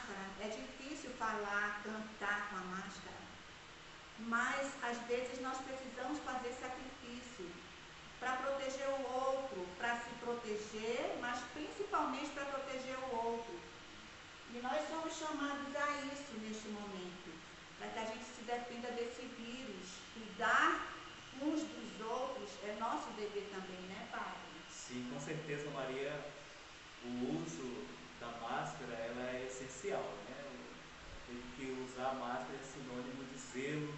máscara, é difícil falar, cantar com a máscara, mas às vezes nós precisamos fazer sacrifício para proteger o outro, para se proteger, mas principalmente para proteger o outro. E nós somos chamados a isso neste momento, para que a gente se defenda desse vírus. Cuidar uns dos outros é nosso dever também, né, Padre? Sim, com certeza, Maria, o uso da máscara ela é essencial, né? Que usar a máscara é sinônimo de zelo,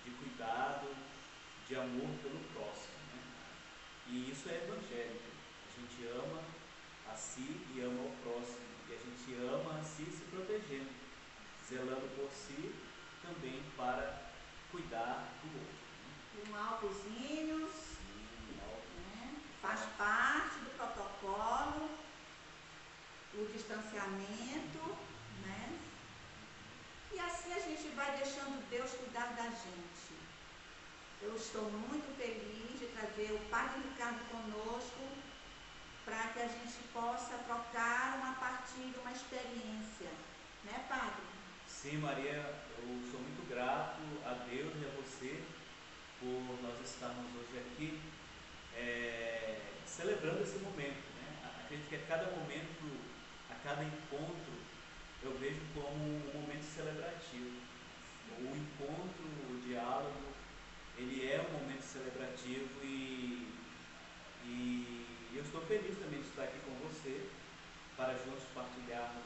de cuidado, de amor pelo próximo, né? E isso é evangélico. A gente ama a si e ama o próximo. E a gente ama a si se protegendo, zelando por si também para cuidar do outro. Um álcoolzinho, Sim, né? Faz parte do protocolo, o distanciamento, né? E assim a gente vai deixando Deus cuidar da gente. Eu estou muito feliz de trazer o Padre Ricardo conosco para que a gente possa trocar uma partilha, uma experiência, né, Padre? Sim, Maria, eu sou muito grato a Deus e a você por nós estarmos hoje aqui celebrando esse momento, né? Acredito que a cada momento, a cada encontro, eu vejo como um momento celebrativo. O encontro, o diálogo, ele é um momento celebrativo e eu estou feliz também de estar aqui com você para juntos partilharmos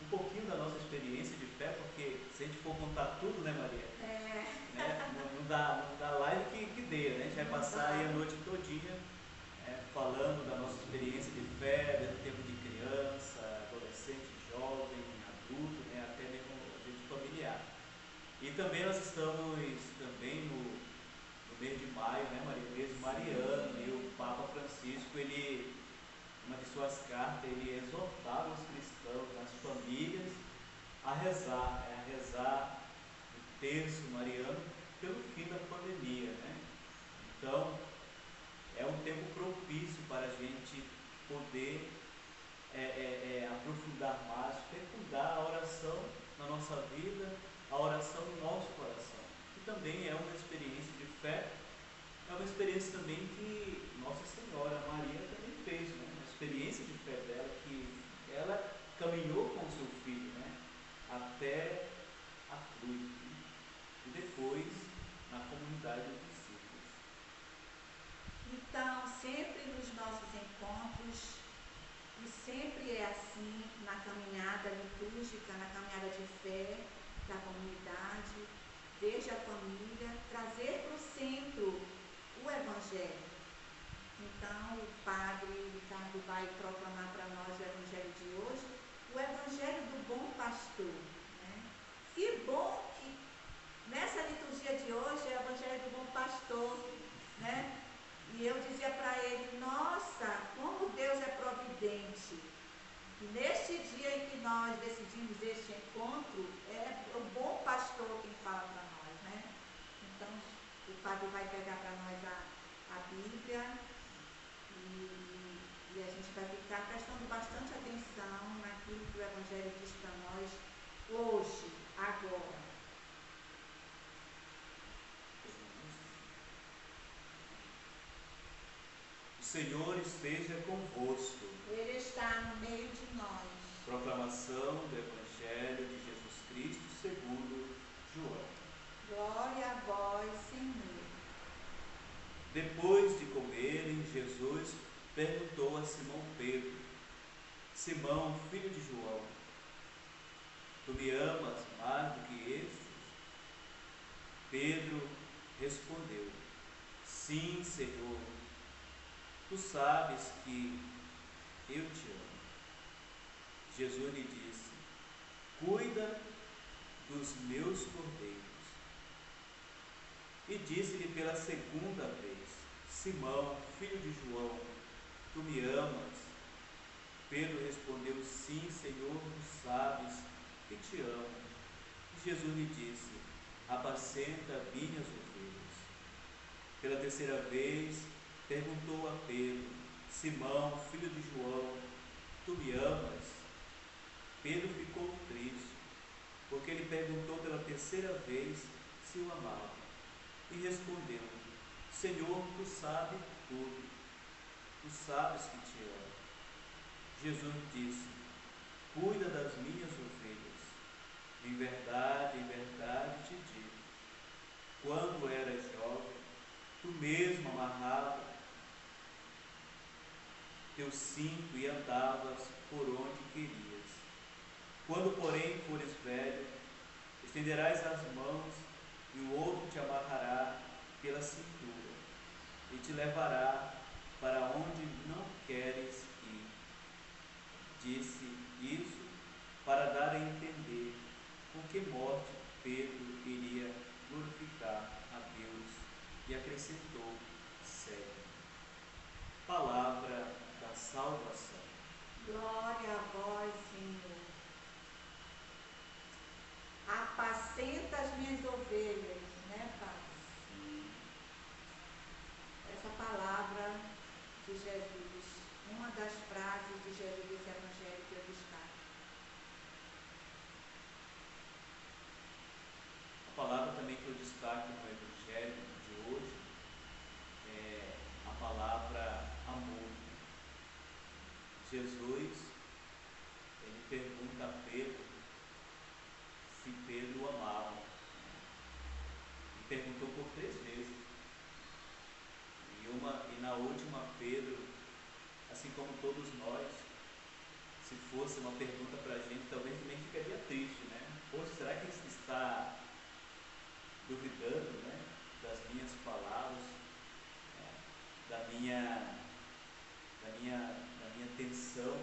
um pouquinho da nossa experiência de fé, porque se a gente for contar tudo, né, Maria? Né? Não dá live que dê, né? A gente vai passar aí a noite todinha falando da nossa experiência de fé, do tempo de criança, adolescente, jovem, adulto, né? Até mesmo a gente familiar. E também nós estamos também no mês de maio, né, Maria? O mês mariano, e o Papa Francisco, ele, uma de suas cartas, ele exortava os cristãos, as famílias, a rezar o terço mariano pelo fim da pandemia, né? Então, é um tempo propício para a gente poder aprofundar mais, fecundar a oração na nossa vida, a oração no nosso coração. E também é uma experiência de fé, é uma experiência também que Nossa Senhora Maria também fez, né? Uma experiência de fé dela, que ela caminhou com o seu filho, né? Até a cruz, né? E depois na comunidade dos discípulos. Então, sempre nos nossos encontros, e sempre é assim na caminhada litúrgica, na caminhada de fé da comunidade, desde a família, trazer para o centro o Evangelho. Então, o Padre Ricardo vai proclamar para nós o Evangelho de hoje, o Evangelho do Bom Pastor. Né? Que bom que nessa liturgia de hoje é o Evangelho do Bom Pastor, né? E eu dizia para ele, nossa, como Deus é providente. Neste dia em que nós decidimos este encontro, é o bom pastor quem fala para nós, né? Então, o Padre vai pegar para nós a Bíblia e a gente vai ficar prestando bastante atenção naquilo que o Evangelho diz para nós hoje, agora. O Senhor esteja convosco. Ele está no meio de nós. Proclamação do Evangelho de Jesus Cristo segundo João. Glória a vós, Senhor. Depois de comerem, Jesus perguntou a Simão Pedro: Simão, filho de João, tu me amas mais do que estes? Pedro respondeu: Sim, Senhor, tu sabes que eu te amo. Jesus lhe disse: Cuida dos meus cordeiros. E disse-lhe pela segunda vez: Simão, filho de João, tu me amas? Pedro respondeu: Sim, Senhor, tu sabes que te amo. E Jesus lhe disse: Apacenta minhas ovelhas. Pela terceira vez perguntou a Pedro: Simão, filho de João, tu me amas? Pedro ficou triste, porque ele perguntou pela terceira vez se o amava. E respondeu: Senhor, tu sabes tudo, tu sabes que te amo. Jesus disse: Cuida das minhas ovelhas. Em verdade te digo, quando eras jovem, tu mesmo amarrava teu cinto e andavas por onde querias. Quando, porém, fores velho, estenderás as mãos e o outro te amarrará pela cintura e te levará para onde não queres ir. Disse isso para dar a entender com que morte Pedro iria glorificar a Deus, e acrescentou: segue. Palavra da salvação. Glória a vós, Senhor. Apacenta as minhas ovelhas, né, Pai? Essa palavra de Jesus, uma das frases de Jesus desse evangelho que eu destaco. A palavra também que eu destaco no evangelho de hoje é a palavra amor. Jesus, ele pergunta a Pedro se Pedro o amava. E perguntou por 3 vezes. E na última, Pedro, assim como todos nós, se fosse uma pergunta para a gente, talvez também ficaria triste, né? Poxa, será que ele está duvidando, né, das minhas palavras, né, da minha atenção?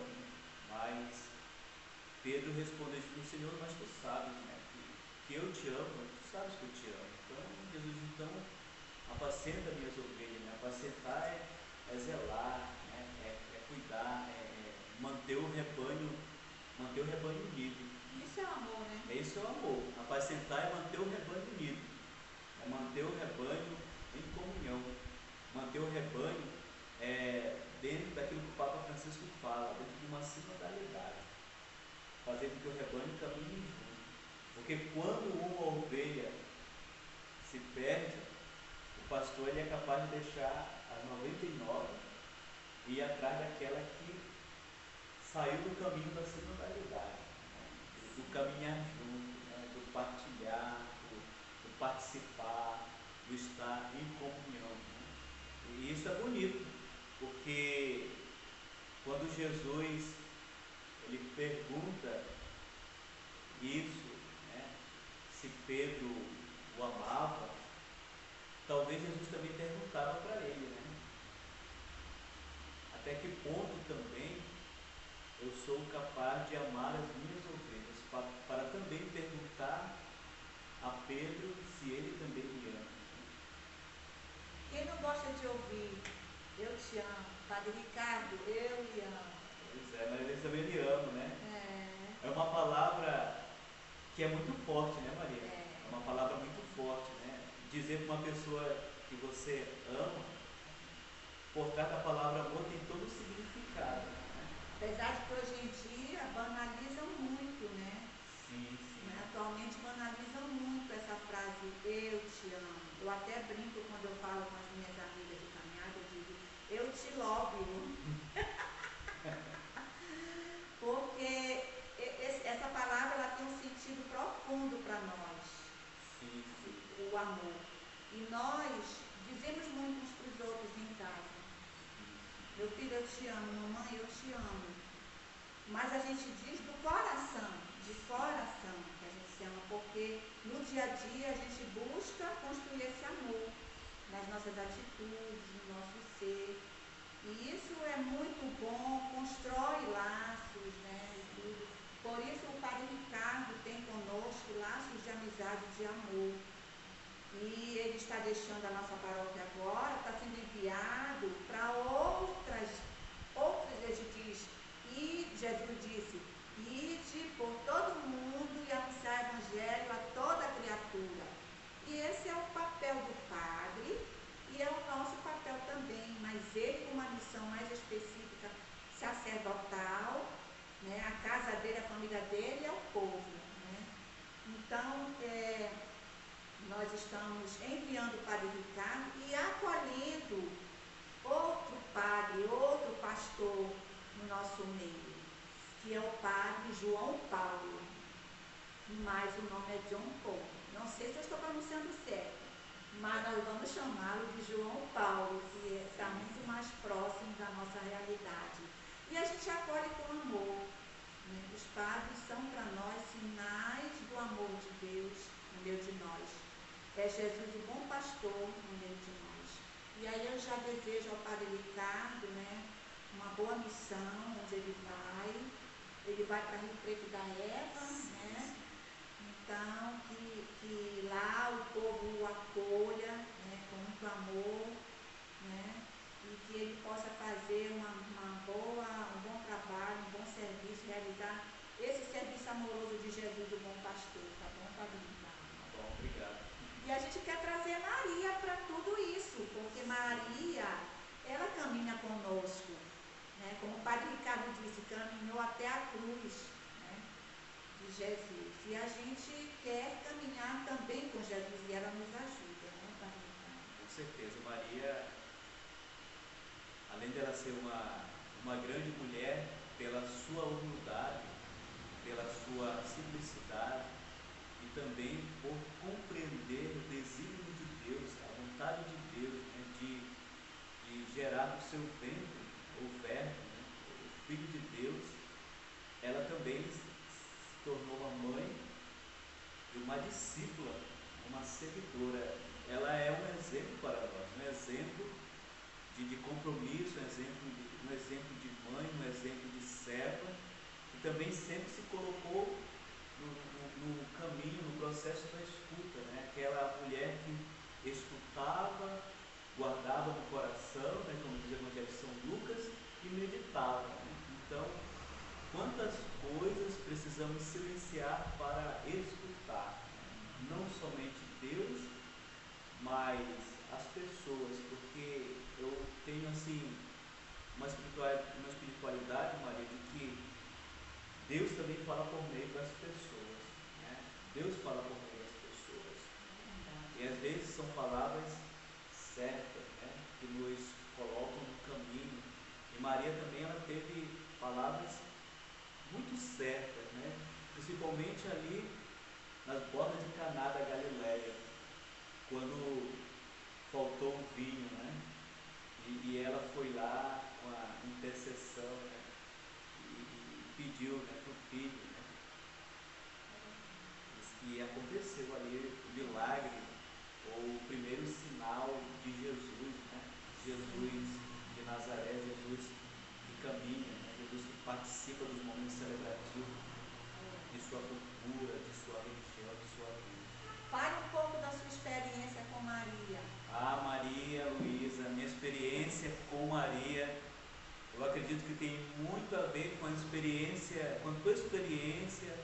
Mas Pedro respondeu para o Senhor: mas tu sabes, né, que eu te amo, tu sabes que eu te amo. Então, Jesus, então, apacenta minhas ovelhas, né? Apacentar é zelar, né? É cuidar, é manter o rebanho unido. Isso é amor, né? Esse é o amor. Apacentar é manter o rebanho unido, é manter o rebanho em comunhão, manter o rebanho dentro daquilo que o Papa Francisco fala, dentro de uma sinodalidade, fazer com que o rebanho caminhe junto. Porque quando uma ovelha se perde, o pastor ele é capaz de deixar as 99 e ir atrás daquela que saiu do caminho da sinodalidade, né? Do caminhar junto, né? Do partilhar, do participar, do estar em comunhão, né? E isso é bonito, porque quando Jesus ele pergunta isso, né, se Pedro o amava, talvez Jesus também perguntava para ele, né, até que ponto também eu sou capaz de amar as minhas ovelhas, para também perguntar a Pedro se ele também me ama. Quem não gosta de ouvir eu te amo, Padre Ricardo, eu lhe amo? Pois é, mas eles também me amam, né? É É uma palavra que é muito forte, né, Maria? É. É uma palavra muito forte, né? Dizer para uma pessoa que você ama, por trás da palavra amor tem todo o significado, né? Apesar de que hoje em dia banalizam muito, né? Sim, sim. Atualmente banalizam muito essa frase, eu te amo. Eu até brinco quando eu falo com as minhas amigas de caminhada, eu digo, eu te love. Porque essa palavra ela tem um sentido profundo para nós. Sim, sim. O amor. E nós dizemos muito uns para os outros em casa. Meu filho, eu te amo. Mamãe, eu te amo. Mas a gente diz do coração, de coração, que a gente se ama, porque no dia a dia a gente busca construir esse amor nas nossas atitudes, no nosso ser. E isso é muito bom, constrói laços, né? E tudo. Por isso o Padre Ricardo tem conosco laços de amizade e de amor. E ele está deixando a nossa paróquia agora, está sendo enviado para outras, ele diz, e Jesus disse, ide por todo mundo e anunciar o evangelho a toda criatura. E esse é o papel do padre e é o nosso papel também, mas ele com uma missão mais específica, sacerdotal, né? A casa dele, a família dele pastor no nosso meio, que é o padre João Paulo, mas o nome é John Paul. Não sei se eu estou pronunciando certo, mas nós vamos chamá-lo de João Paulo, que está muito mais próximo da nossa realidade. E a gente acolhe com amor. Né? Os padres são para nós sinais do amor de Deus no meio de nós. É Jesus o bom pastor no meio de nós. E aí eu já desejo ao padre Ricardo, né, uma boa missão onde ele vai. Ele vai para Rio Preto da Eva, né? Então, que lá o povo o acolha, né, com muito amor, né, e que ele possa fazer um bom trabalho, um bom serviço, realizar esse serviço amoroso de Jesus, o bom pastor, tá bom, Padre Ricardo? Tá bom, obrigado. E a gente quer trazer Maria para tudo isso, porque Maria, ela caminha conosco, né, como o Padre Ricardo disse, caminhou até a cruz, de Jesus. E a gente quer caminhar também com Jesus e ela nos ajuda, né, Padre Ricardo? Com certeza, Maria, além dela ser uma grande mulher, pela sua humildade, pela sua simplicidade e também por compreender o desígnio de Deus, a vontade de Deus, né, de gerar no seu ventre o Verbo, né, o Filho de Deus, ela também tornou uma mãe e uma discípula, uma seguidora. Ela é um exemplo para nós, um exemplo de compromisso, um exemplo de mãe, um exemplo de serva, e também sempre se colocou no caminho, no processo da escuta, né? Aquela mulher que escutava, guardava no coração, né? Como diz o Evangelho de São Lucas, e meditava. Né? Então, quantas coisas precisamos silenciar para escutar, não somente Deus, mas as pessoas, porque eu tenho assim uma espiritualidade, Maria, de que Deus também fala por meio das pessoas, né? Deus fala por meio das pessoas, e às vezes são palavras certas, né? Que nos colocam no caminho. E Maria também, ela teve palavras muito certas, né? Principalmente ali nas bordas de Caná da Galileia, quando faltou o vinho, né? E ela foi lá com a intercessão, né? E pediu, né, para o filho, né? E aconteceu ali o milagre, ou o primeiro sinal de Jesus, né? Jesus de Nazaré, Jesus que caminha, né? Jesus que participa dos momentos celebrativos de sua cultura, de sua religião, de sua vida. Fale um pouco da sua experiência com Maria. Ah, Maria Luísa, minha experiência com Maria, eu acredito que tem muito a ver com a experiência, com a tua experiência,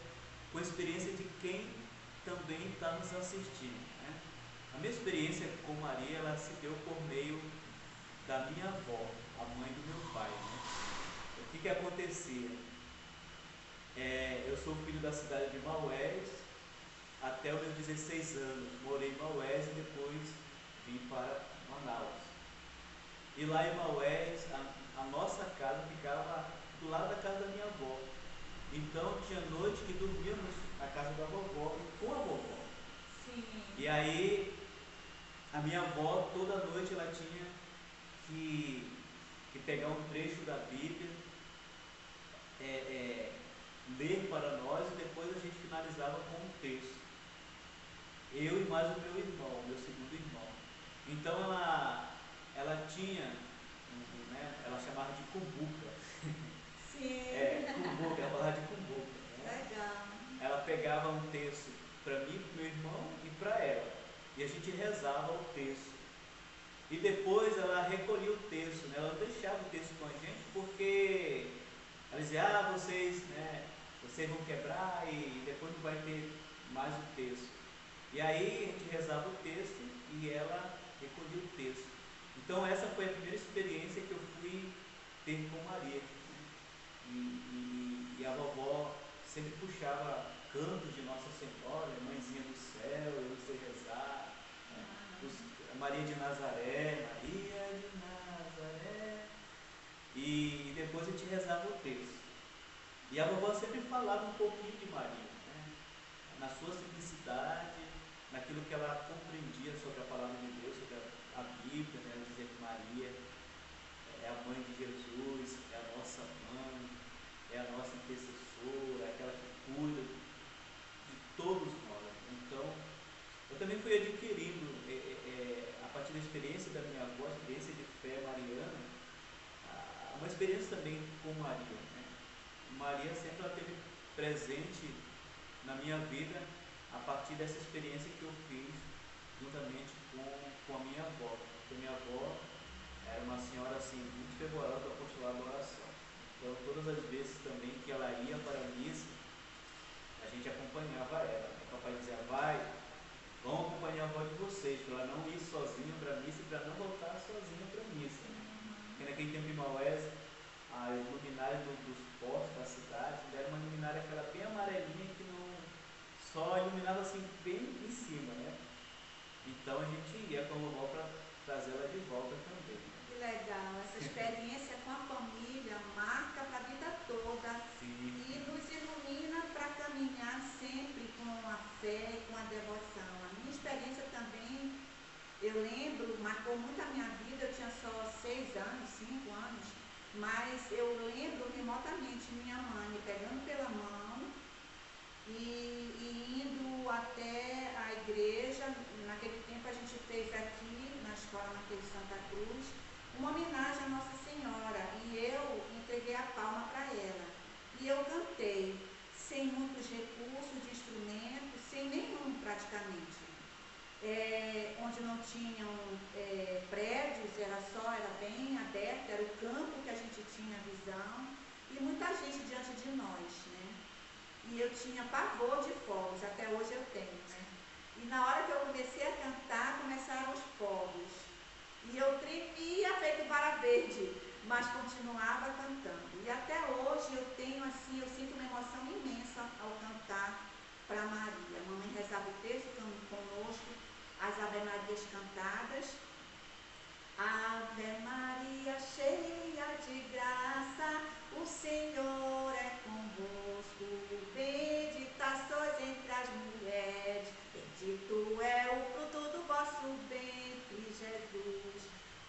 com a experiência de quem também está nos assistindo, né? A minha experiência com Maria, ela se deu por meio da minha avó, a mãe do meu pai, né? O que acontecia? Eu sou filho da cidade de Maués, até os meus 16 anos, morei em Maués e depois vim para Manaus. E lá em Maués, a nossa casa ficava do lado da casa da minha avó. Então tinha noite que dormíamos na casa da vovó e com a vovó. Sim. E aí a minha avó toda noite ela tinha que pegar um trecho da Bíblia, ler para nós e depois a gente finalizava com um texto. Eu e mais o meu irmão, meu segundo irmão. Então ela tinha, né, ela chamava de cumbuca. Sim. Cumbuca, ela falava de cumbuca. Né? Legal. Ela pegava um texto para mim, para o meu irmão e para ela. E a gente rezava o texto. E depois ela recolhia o texto, né? Ela não deixava o texto com a gente porque ela dizia, vocês vão quebrar e depois não vai ter mais o texto. E aí a gente rezava o texto e ela recolhia o texto. Então essa foi a primeira experiência que eu fui ter com Maria. E a vovó sempre puxava cantos de Nossa Senhora, Mãezinha do Céu, eu sei rezar, né? Maria de Nazaré, Maria de Nazaré. E depois a gente rezava o texto. E a vovó sempre falava um pouquinho de Maria, né? Na sua simplicidade, naquilo que ela compreendia sobre a palavra de Deus, sobre a Bíblia, né? Ela dizia que Maria é a mãe de Jesus, é a nossa mãe, é a nossa intercessora, é aquela que cuida de todos nós. Então, eu também fui adquirindo, a partir da experiência da minha avó, a experiência de fé mariana, uma experiência também com Maria, né? Maria sempre ela esteve presente na minha vida a partir dessa experiência que eu fiz juntamente com a minha avó. Porque minha avó era uma senhora assim, muito fervorosa do apostolado da oração. Então, todas as vezes também que ela ia para a missa, a gente acompanhava ela. O papai dizia, vão acompanhar a avó de vocês, para ela não ir sozinha para a missa e para não voltar sozinha para a missa. Porque naquele tempo em Maués, as luminárias dos postos da cidade deram uma luminária aquela bem amarelinha que não só iluminava assim bem em cima, né? Então a gente ia com a vovó para trazê-la de volta também. Que legal, essa experiência com a família marca para a vida toda. Sim. E nos ilumina para caminhar sempre com a fé e com a devoção. A minha experiência também, eu lembro, marcou muito a minha vida. Eu tinha só 6 anos, 5 anos, mas eu lembro remotamente minha mãe me pegando pela mão e indo até a igreja. Naquele tempo a gente fez aqui na escola Mateus Santa Cruz uma homenagem à Nossa Senhora, e eu entreguei a palma para ela. E eu cantei, sem muitos recursos de instrumentos, sem nenhum praticamente. Onde não tinham prédios, era bem aberto, era o campo que a gente tinha visão, e muita gente diante de nós, né? E eu tinha pavor de fogos, até hoje eu tenho, né? E na hora que eu comecei a cantar, começaram os fogos. E eu tremia feito vara verde, mas continuava cantando. E até hoje eu tenho assim, eu sinto uma emoção imensa ao cantar para Maria. A mamãe rezava o texto conosco, as Ave Marias cantadas. Ave Maria, cheia de graça, o Senhor é convosco. Bendita sois entre as mulheres, bendito é o fruto do vosso ventre, Jesus.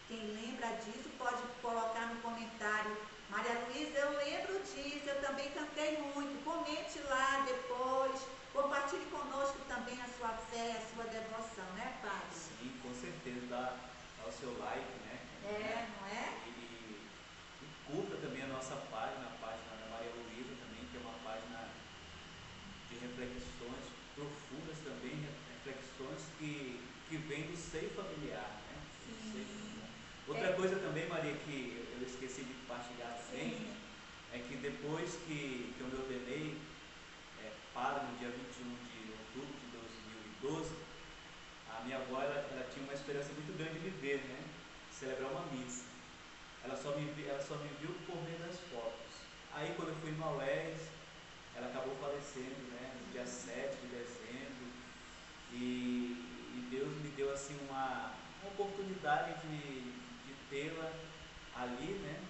Quem lembra disso pode colocar no comentário. Maria Luísa, eu lembro disso, eu também cantei muito. Comente lá depois, compartilhe conosco também a sua fé, a sua devoção, né, Padre? Sim, com certeza, dá o seu like, né? Não é? E curta também a nossa página, a página da Maria Luísa também, que é uma página de reflexões profundas também, reflexões que vêm do seio familiar, né? Sim. Outra coisa também, Maria, que eu esqueci de compartilhar também, Sim. é que depois que eu me ordenei padre no dia 21 de outubro de 2012, a minha avó ela tinha uma esperança muito grande de viver, né? Celebrar uma missa. Ela só me viu por meio das fotos. Aí quando eu fui em Maués, ela acabou falecendo, né? No dia 7 de dezembro. E Deus me deu assim uma oportunidade de tê-la ali, né?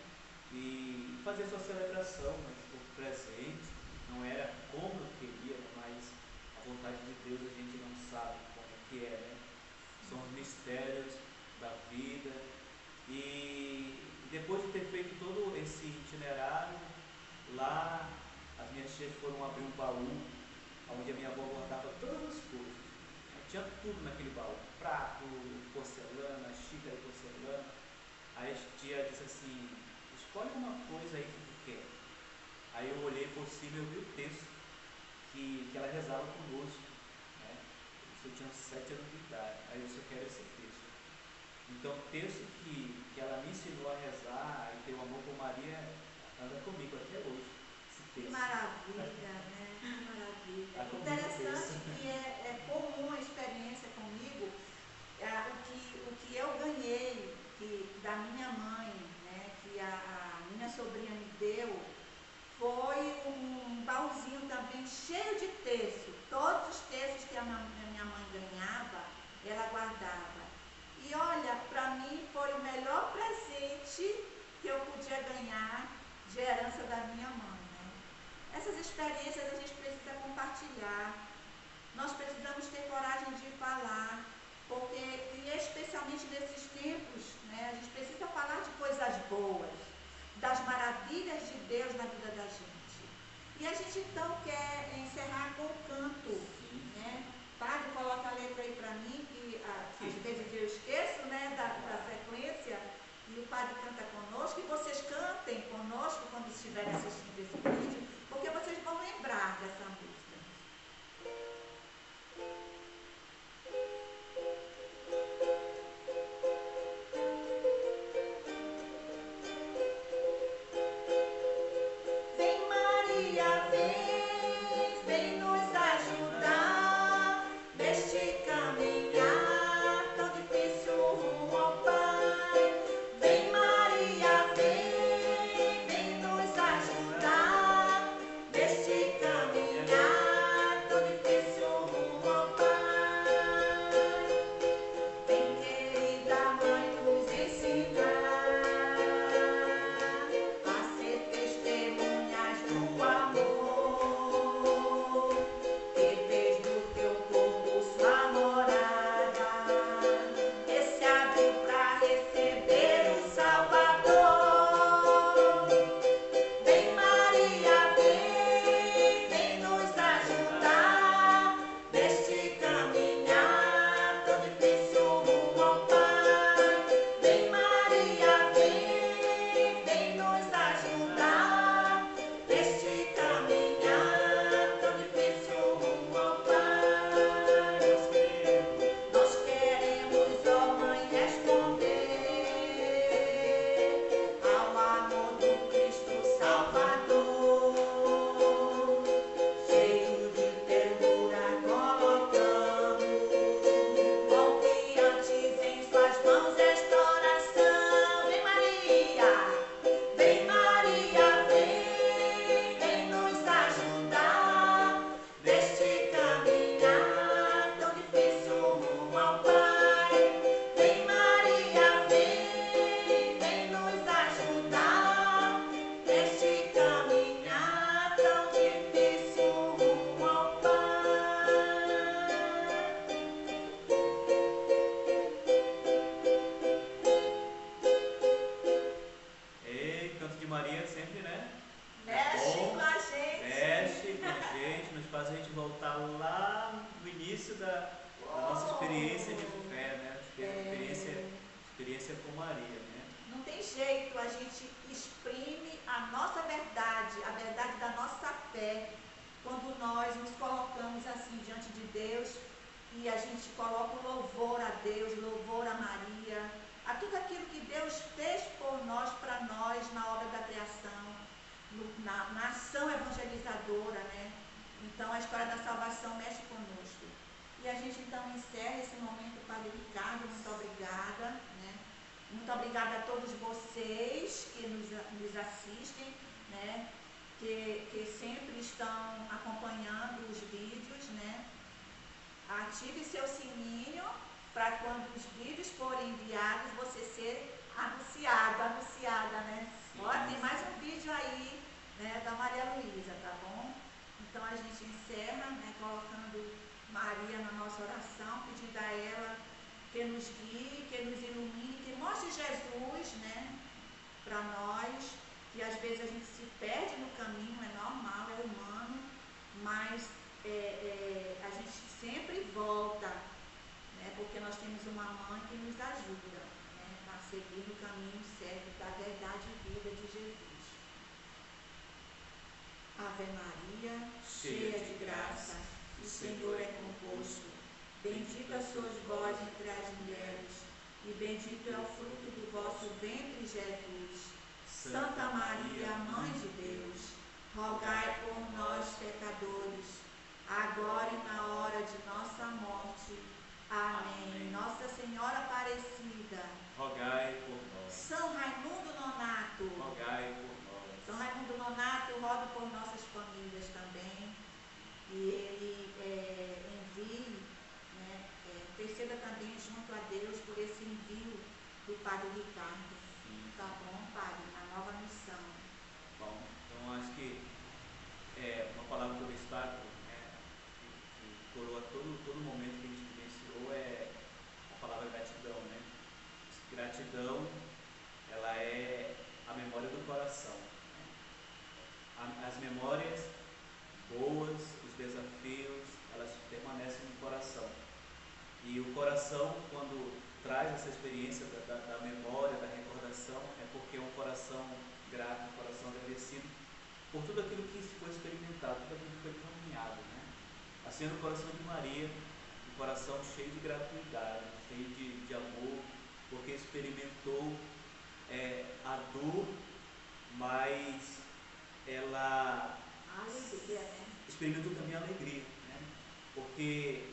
E fazer sua celebração, mas por presente. Não era como eu queria, mas a vontade de Deus a gente não sabe como que é, né? São os mistérios da vida. E depois de ter feito todo esse itinerário, lá as minhas tias foram abrir um baú, onde a minha avó guardava todas as coisas. Tinha tudo naquele baú, prato, porcelana, xícara de porcelana. Aí a tia disse assim, escolhe uma coisa aí que tu quer. Aí eu olhei por cima e eu vi o texto que ela rezava conosco, né? Eu tinha 7 anos de idade, aí eu só quero esse texto. Então o texto que ela me ensinou a rezar e ter o amor por Maria anda comigo até hoje. Que maravilha, né? Que maravilha. Interessante que é comum a experiência comigo, o que eu ganhei da minha mãe, né? Que a minha sobrinha me deu, foi um baúzinho também cheio de texto. Todos os textos que a minha mãe ganhava, ela guardava. E olha, para mim foi o melhor presente que eu podia ganhar de herança da minha mãe, né? Essas experiências a gente precisa compartilhar. Nós precisamos ter coragem de falar, porque, e especialmente nesses tempos, né, a gente precisa falar de coisas boas, das maravilhas de Deus na vida da gente. E a gente então quer encerrar com o canto, né? Padre, coloca a letra aí para mim, que às vezes eu esqueço, né, da sequência, e o Padre canta conosco, e vocês cantem conosco quando estiverem assistindo esse vídeo, porque vocês vão lembrar dessa música. Ative seu sininho para quando os vídeos forem enviados você ser anunciada, né? Ó, tem mais um vídeo aí, né, da Maria Luísa, tá bom? Então a gente encerra, né, colocando Maria na nossa oração, pedindo a ela que nos guie, que nos ilumine, que mostre Jesus, né, para nós, que às vezes a gente se perde no caminho, é normal, é humano, mas a gente sempre volta, né, porque nós temos uma mãe que nos ajuda, né, a seguir no caminho certo da verdade e vida de Jesus. Ave Maria, cheia de graça, o Senhor é convosco. Bendita sois vós entre as mulheres, e bendito é o fruto do vosso ventre, Jesus. Santa Maria, Mãe de Deus, rogai por nós, pecadores, agora e na hora de nossa morte. Amém. Nossa Senhora Aparecida, rogai por nós. São Raimundo Nonato, rogai por nós. São Raimundo Nonato, rogue por nossas famílias também. E ele envie, né, interceda também junto a Deus por esse envio do Padre Ricardo. Tá bom, Padre? A nova missão. Bom, traz essa experiência da memória, da recordação, é porque é um coração grato, um coração agradecido por tudo aquilo que foi experimentado, tudo aquilo que foi caminhado, né? Assim é no coração de Maria, um coração cheio de gratuidade, cheio de amor, porque experimentou a dor, mas ela A alegria, né? experimentou também a alegria, né? Porque